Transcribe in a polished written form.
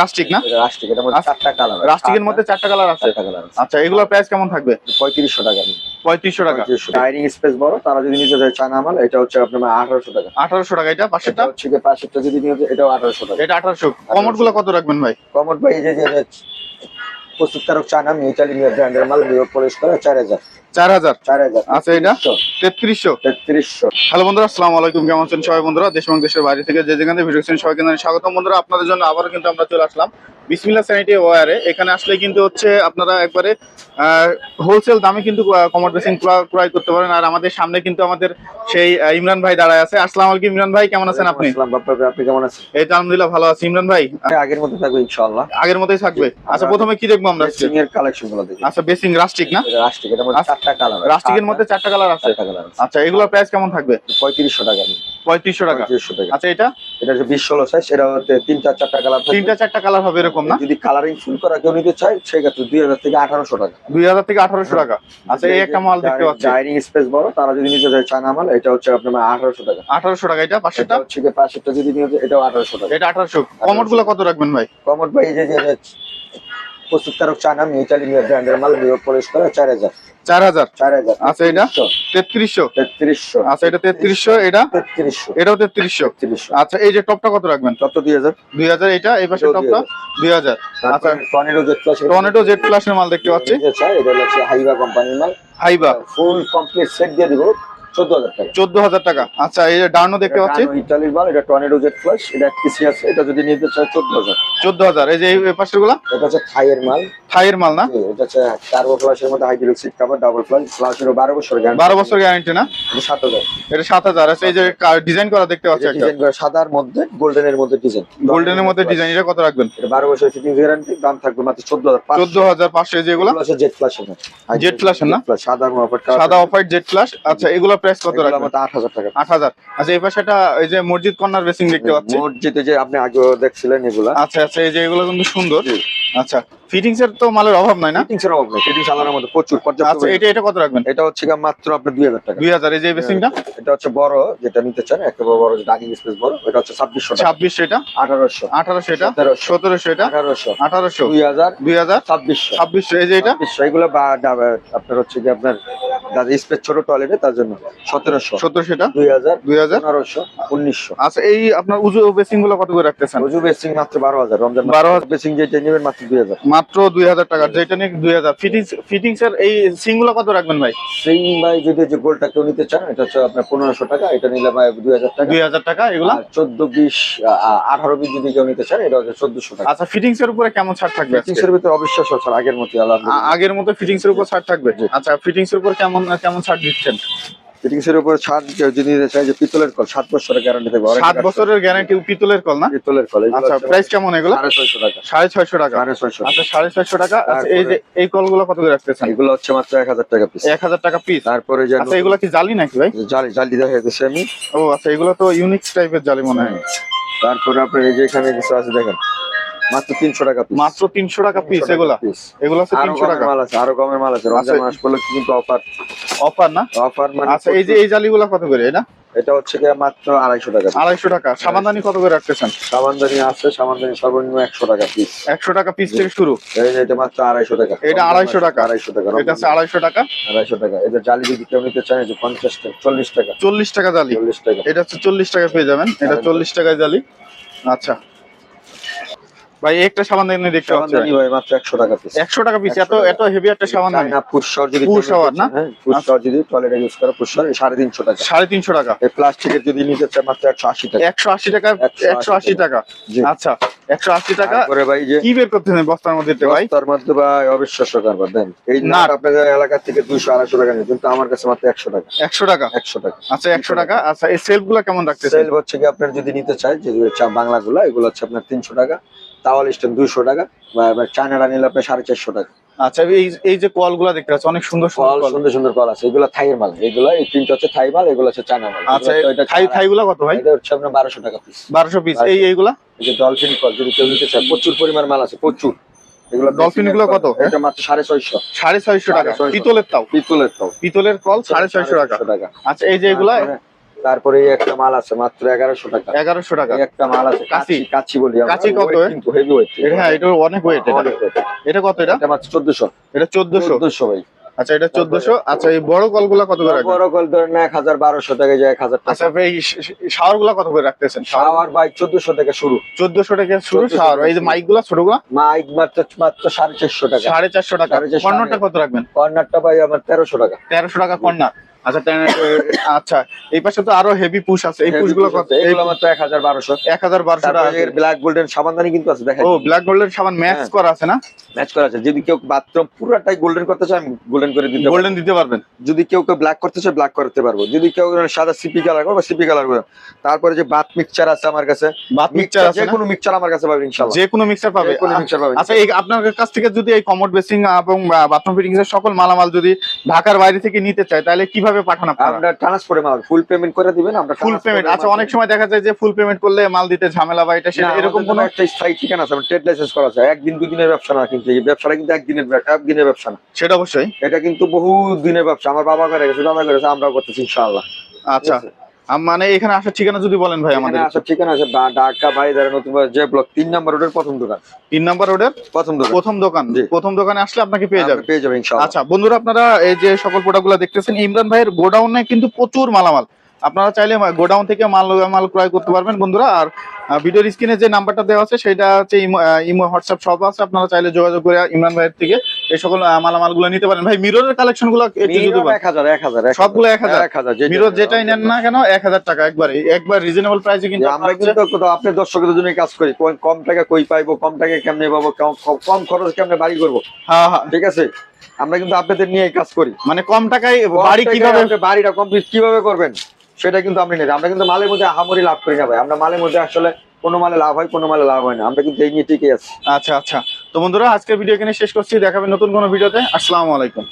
Rustic না? Rustic, এটার মধ্যে চারটা কালার। রাস্টিকের মধ্যে চারটা কালার আছে। আচ্ছা, এগুলোর প্রাইস কেমন থাকবে? 3500 টাকা। 3500 টাকা। ডাইনিং স্পেস বড়, তারা যদি নিতে চায় চায়না মাল, এটা হচ্ছে আপনার 1800 টাকা। 1800 টাকা। এটা পাশেরটা হচ্ছে কি পাশেরটা যদি নিতে, এটাও 1800 টাকা। এটা 1800। কমোড গুলো কত রাখবেন ভাই? কমোড ভাই এই যে প্রস্তুতকারক চায়না ইতালি ব্র্যান্ডের মাল, নিয়োগ পলিশ করে 4000। 4000। আচ্ছা, এটা 3300। হ্যালো বন্ধুরা, আসসালামু আলাইকুম। কেমন আছেন সবাই বন্ধুরা? দেশ এবং দেশের বাইরে থেকে যে যেখানে ভিডিও দেখছেন সবাইকে জানাই স্বাগতম। বন্ধুরা, আপনাদের জন্য আবারও কিন্তু আমরা চলে আসলাম বিসমিল্লাহ স্যানিটারি ওয়্যারে। এখানে আসলে কিন্তু হচ্ছে আপনারা একবারে হোলসেল দামে কিন্তু কমোড বেসিন ক্রয় করতে পারেন। আর আমাদের সামনে কিন্তু আমাদের সেই ইমরান ভাই দাঁড়ায় আছে। আসসালামু আলাইকুম ইমরান ভাই, কেমন আছেন আপনি? আপনি কেমন আছেন? এই তো আলহামদুলিল্লাহ ভালো আছি। ইমরান ভাই, আগের মতো থাকবে ইনশাআল্লাহ। আগের মতোই থাকবে। আচ্ছা, প্রথমে কি দেখবো আমরা? বেসিং এর কালেকশন গুলো দেখি। আচ্ছা, বেসিং রাস্টিক না? রাস্টিক, এটার মধ্যে চারটা কালার। রাস্টিকের মধ্যে চারটা কালার আছে। আচ্ছা, এগুলোর প্রাইস কেমন থাকবে? 3500 টাকা। 3500 টাকা। আচ্ছা, এটা 20-16 সাইজ, এটা হচ্ছে 3-4টা কালার। 3-4টা কালার হবে এরকম না? যদি কালারিং ফুল করা কেউ নিতে চায় সেক্ষেত্রে 2000 থেকে 1800 টাকা। 2000 থেকে 1800 টাকা। আচ্ছা, এই একটা মাল দেখতে পাচ্ছি ডাইনিং স্পেস বড়, তারা যদি নিতে চায় চায়না মাল, এটা হচ্ছে আপনার 1800 টাকা। 1800 টাকা। এটা পাশেরটা হচ্ছে কি পাশেরটা যদি নিতে, এটাও 1800 টাকা। এটা 1800। কমোড গুলো কত রাখবেন ভাই? কমোড ভাই এই যে প্রস্তুতকারক চায়না ইতালি ব্র্যান্ডের মাল, নিয়োগ পলিশ করে 4000। 4000। আচ্ছা, এটা 3300। আচ্ছা, এটা 3300। এটা 3300। এটাও 3300। আচ্ছা, এই যে টপটা কত রাখবেন? টপ 2000। 2000। এটা এই পাশে টপটা 2000। আচ্ছা, tornado Z plus. Tornado Z প্লাসের মাল দেখতে পাচ্ছি। এটা হচ্ছে হাইবা কোম্পানির মাল। হাইবা ফুল কমপ্লিট সেট দিয়ে দিব 14000 টাকা। 14000 টাকা। আচ্ছা, এই যে ডার্নো দেখতে পাচ্ছি ইতালির মাল, এটা টর্নেডো জেড প্লাস, এটা পিসি আছে, এটা যদি নিতে চায় 14000। 14000। এই যে এই পাশের গুলা এটা হচ্ছে থাইয়ের মাল। থাইয়ের মাল না? এটা হচ্ছে টার্বো ফ্লাশের মধ্যে হাইড্রোলিক সিট কভার, ডাবল ফ্লাশের 12 বছর গ্যারান্টি। 12 বছর গ্যারান্টি না? এটা 7000। এটা 7000 আছে। এই যে ডিজাইন করা দেখতে পাচ্ছি একটা, ডিজাইন করা সাদার মধ্যে গোল্ডেনের মধ্যে ডিজাইন। গোল্ডেনের মধ্যে ডিজাইন। এটা কত রাখবেন? এটা 12 বছর ফিটিং গ্যারান্টি, দাম থাকবে মাত্র 14500। 14500। এই যেগুলো আছে জেড ফ্লাশের না? জেড ফ্লাশের না? সাদা অফার, সাদা অফ হোয়াইট জেড ফ্লাশ। আচ্ছা, এগুলো প্রাইস কত রাখবেন? মাত্র 8000 টাকা। 8000। আচ্ছা, এই পাশে একটা এই যে মসজিদ কর্নার বেসিং দেখতে পাচ্ছি। মসজিদে যে আপনি আগে দেখছিলেন এগুলা। আচ্ছা আচ্ছা, এই যে এগুলো কিন্তু সুন্দর। আচ্ছা, ফিটিংস এর তো মালের অভাব নাই না? ফিটিংস এর অভাব নাই, ফিটিংস আলার মধ্যে প্রচুর পর্যাপ্ত। আচ্ছা, এটা কত রাখবেন? এটা হচ্ছে মাত্র আপনার 2000 টাকা। 2000। এই যে বেসিংটা এটা হচ্ছে বড়, যেটা নিতে চান একেবারে বড়, ডাইনিং স্পেস বড়, এটা হচ্ছে 2600 টাকা। 2600। এটা 1800। 1800। এটা 1700। 1700। এটা 1800। 1800। 2000। 2000। 2600। 2600। এই যে এটা 2600। এগুলো আপনার হচ্ছে কি আপনার স্পেস ছোট টয়লেটে, তার জন্য 1700। 1700। এটা 2000। 2000। 1500। 1900। আচ্ছা, এই আপনার উজু বেসিং গুলো কত করে রাখতেছেন? রোজু বেসিং মাত্র 12000। রমজান 12000 বেসিং যেটা নেবেন মাত্র 2000। মাত্র 2000 টাকা। যেটা নিয়ে 2000। ফিটিংস এর এই সিং গুলো কত রাখবেন ভাই? সিং ভাই যদি যে গোলটা কেউ নিতে চান, এটা হচ্ছে আপনার 1500 টাকা। এটা নিলে ভাই 2000 টাকা। 2000 টাকা। এগুলা 14, 20, 18, 20 যদি কেউ নিতে চান, এটা হচ্ছে 1400 টাকা। আচ্ছা, ফিটিংস এর উপরে কেমন ছাড় থাকবে? ফিটিংস এর ভিতরে অবিশ্বাস্য ছাড়, আগের মতই আলহামদুলিল্লাহ। আগের মতো ফিটিংস এর উপর ছাড় থাকবে? আচ্ছা, ফিটিংস এর উপর কেমন কেমন ছাড় দিচ্ছেন? ফিটিংস এর উপর ছাড় কেউ যদি নিতে চায়, যে পিতলের কল 7 বছরের গ্যারান্টি থাকবে। 7 বছরের গ্যারান্টি পিতলের কল না? পিতলের কল। আচ্ছা, প্রাইস কেমন এগুলো? 650 টাকা। 650 টাকা। 650। আচ্ছা, 650 টাকা। আচ্ছা, এই যে এই কলগুলো কত করে রাখতেছেন? এগুলো হচ্ছে মাত্র 1000 টাকা পিস। 1000 টাকা পিস। তারপরে যে আচ্ছা, এগুলো কি জালি নাকি ভাই? জালি দেখা যাচ্ছে আমি। ও আচ্ছা, এগুলো তো ইউনিক টাইপের জালি মনে হয়। তারপরে আপনার এই যে এখানে কিছু আছে দেখেন, মাত্র 300 টাকা পিস। মাত্র 300 টাকা পিস। এগুলো হচ্ছে 300 টাকা। মাল আছে, আরো কমের মাল আছে। রমজান মাস বলে কিন্তু অফার না? অফার মানে। আচ্ছা, এই যে এই জালিগুলো কত করে? এটা হচ্ছে কি মাত্র 250 টাকা। 250 টাকা। সাবানদানি কত করে রাখতেছেন? সাবানদানি আছে, সাবানদানি সর্বনিম্ন 100 টাকা পিস। 100 টাকা পিস থেকে শুরু। এই যে এটা মাত্র 250 টাকা। এটা 250 টাকা। 250 টাকা। এটা আছে 250 টাকা। 250 টাকা। এটা জালি যদি কেউ নিতে চান, যে 50 টাকা, 40 টাকা। 40 টাকা জালি। 40 টাকা। এটা হচ্ছে 40 টাকা পেয়ে যাবেন। এটা 40 টাকায় জালি। আচ্ছা ভাই, একটা সাবানদানি দেখতে পাচ্ছি সাবানদানি ভাই মাত্র 100 টাকা পিস। 100 টাকা পিস। এত হেভি একটা সাবানদানি। না, পুরসর যদি পুরসর না? হ্যাঁ, পুরসর যদি টয়লেটে ইউজ করে, পুরসর 350 টাকা। 350 টাকা। এই প্লাস্টিকের যদি নিতে চান মাত্র 180 টাকা। 180 টাকা। 180 টাকা। জি। আচ্ছা, 180 টাকা। তারপরে ভাই যে কি বের করতেছেন বস্তার মধ্যে ভাই? তার মধ্যে ভাই অবিশ্বাস্য কারবার দেন। এই নাট আপনাদের এলাকা থেকে 200-250 টাকা নেই, কিন্তু আমার কাছে মাত্র 100 টাকা। 100 টাকা। 100 টাকা। আচ্ছা, 100 টাকা। আচ্ছা, এই সেলফগুলো কেমন রাখতেছেন? সেল হচ্ছে কি আপনার যদি নিতে চায়, যে বাংলাগুলো, এগুলো হচ্ছে আপনার 300 টাকা। তাওয়াল স্ট্যান্ড 200 টাকা। বা চায়নাটা নিলে আপনার 450 টাকা। আচ্ছা, এই যে কলগুলো দেখতে পাচ্ছি, অনেক সুন্দর কল, কল। সুন্দর সুন্দর কল আছে। এগুলো থাইয়ের মাল। এগুলো এই তিনটা হচ্ছে থাই মাল, এগুলো হচ্ছে চায়না মাল। আচ্ছা, থাইগুলো কত ভাই? এটা হচ্ছে আপনার 1200 টাকা পিস। 1200 পিস। এইগুলা এই যে ডলফিন কল যদি কেউ নিতে চায়, প্রচুর পরিমাণ মাল আছে, প্রচুর। এগুলো ডলফিন গুলো কত? এটা মাত্র 650। 650 টাকা। পিতলের তাও? পিতলের তাও। পিতলের কল 650 টাকা। আচ্ছা, এই যে এগুলা তারপরে এই একটা মাল আছে মাত্র 1100 টাকা। 1100 টাকা। এই একটা মাল আছে কাঁচি। কাঁচি বলি আমরা। কাঁচি কত? Weight কিন্তু হেভি ওয়েট। হ্যাঁ, এটা অনেক ওয়েট। অনেক weight। এটা কত? এটা মাত্র 1400। এটা 1400। 1400 ভাই। আচ্ছা, এটা 1400। আচ্ছা, এই বড় কলগুলা কত করে রাখবেন? বড় কল ধরেন 1000 1200 টাকা যায় 1000 টাকা। আচ্ছা ভাই, শাওয়ার গুলা কত করে রাখতেছেন? শাওয়ার ভাই 1400 থেকে শুরু। 1400 টাকা শুরু শাওয়ার। এই যে মাইক গুলা ছোটগুলা মাইক মাত্র 450 টাকা। 450 টাকা। 450 কর্নারটা কত রাখবেন? কর্নারটা ভাই আমার 1300 টাকা। 1300 টাকা কর্নার। আচ্ছা, আচ্ছা, এই পাশে তো আরো হেভি পুশ আছে। এই পুশ গুলো কত? এগুলো মাত্র 1000 1200। 1012 টাকা। তারপরে এর ব্ল্যাক গোল্ডেন সাবানদানি কিন্তু আছে দেখেন। ও, ব্ল্যাক গোল্ডের সাবান ম্যাচ করা আছে না? ম্যাচ করা আছে। যদি কেউ বাথরুম পুরোটাই গোল্ডেন করতে চায় আমি গোল্ডেন করে দিতে পারবো। গোল্ডেন দিতে পারবেন। যদি কেউ ব্ল্যাক করতে চায় ব্ল্যাক করতে পারবো। যদি কেউ সাদা সিপি কালার করবে সিপি কালার করবে। তারপরে যে বাথ মিক্সচার আছে আমার কাছে, বাথ মিক্সচার আছে যে না? কোনো মিক্সচার আমার কাছে পাবেন ইনশাআল্লাহ। যে কোনো মিক্সচার পাবে। যে কোনো মিক্সচার পাবে। আচ্ছা, এই আপনার কাছ থেকে যদি এই কমোড বেসিং এবং বাথরুম ফিটিংস এর সকল মালামাল যদি ঢাকার বাইরে থেকে নিতে চায় তাহলে কিভাবে পাঠান আপনারা? আমরা ট্রান্সপোর্টে মাল ফুল পেমেন্ট করে দিবেন। আমরা ফুল পেমেন্ট। আচ্ছা, অনেক সময় দেখা যায় যে ফুল পেমেন্ট করলে মাল দিতে ঝামেলা বা এটা সেটা, এরকম কোনো একটা স্থায়ী ঠিকানা আছে, ট্রেড লাইসেন্স করা আছে। একদিন দুদিনের ব্যবসা না, কিন্তু এই ব্যবসাটা কিন্তু একদিনের ব্যবসা না। সেটা অবশ্যই। এটা কিন্তু বহু দিনের ব্যবসা। আমার বাবা করে গেছে, দাদা করেছে, আমরাও করতেছি ইনশাআল্লাহ। আচ্ছা, মানে এখানে আসার ঠিকানা যদি বলেন ভাই আমাদের। এখানে আসার ঠিকানা আছে ঢাকা বাইরে নতুন বাজার যে ব্লক 3 নম্বর রোডের প্রথম দোকান। 3 নাম্বার রোডের প্রথম দোকান। প্রথম দোকান। জি। প্রথম দোকানে আসলে আপনাকে পেয়ে যাবেন। পেয়ে যাবেন ইনশাআল্লাহ। আচ্ছা বন্ধুরা, আপনারা এই যে সকল প্রোডাক্টগুলো দেখতেছেন, ইমরান ভাইয়ের গোডাউনে কিন্তু প্রচুর মালামাল। আপনারা চাইলে গোডাউন থেকে মাল ক্রয় করতে পারবেন বন্ধুরা। আর ভিডিওর স্ক্রিনে যে নাম্বারটা দেওয়া আছে সেটা হচ্ছে ইমো হোয়াটসঅ্যাপ সব আছে। আপনারা চাইলে যোগাযোগ করে ইমরান ভাইয়ের থেকে এই সকল মালামালগুলো নিতে পারেন। ভাই, মিররের কালেকশন গুলো একটু যদি বলেন। 1000 সবগুলো 1000। 1000 মিরর যেটাই নেন না কেন 1000 টাকা একবার রিজনেবল প্রাইসে কিন্তু আমরা কিন্তু আপনার দর্শকদের জন্য কাজ করি। কম টাকা কই পাইবো, কম টাকা কেমনে পাবো, কম খরচ কেমনে বাড়ি করবো। হ্যাঁ হ্যাঁ, ঠিক আছে, আমরা কিন্তু আপনাদের নিয়ে কাজ করি। মানে কম টাকায় বাড়ি কিভাবে, বাড়িটা কমপ্লিট কিভাবে করবেন সেটা কিন্তু আপনি নেই। আমরা কিন্তু মালের মধ্যে আহামরি লাভ করি না ভাই। আমরা মালের মধ্যে আসলে কোনো মালে লাভ হয়, কোনো মালে লাভ হয় না। আমরা কিন্তু এই নিয়ে টিকে আছি। আচ্ছা আচ্ছা, তো বন্ধুরা আজকের ভিডিও এখানে শেষ করছি। দেখাবেন নতুন কোনো ভিডিওতে। আসসালামু আলাইকুম।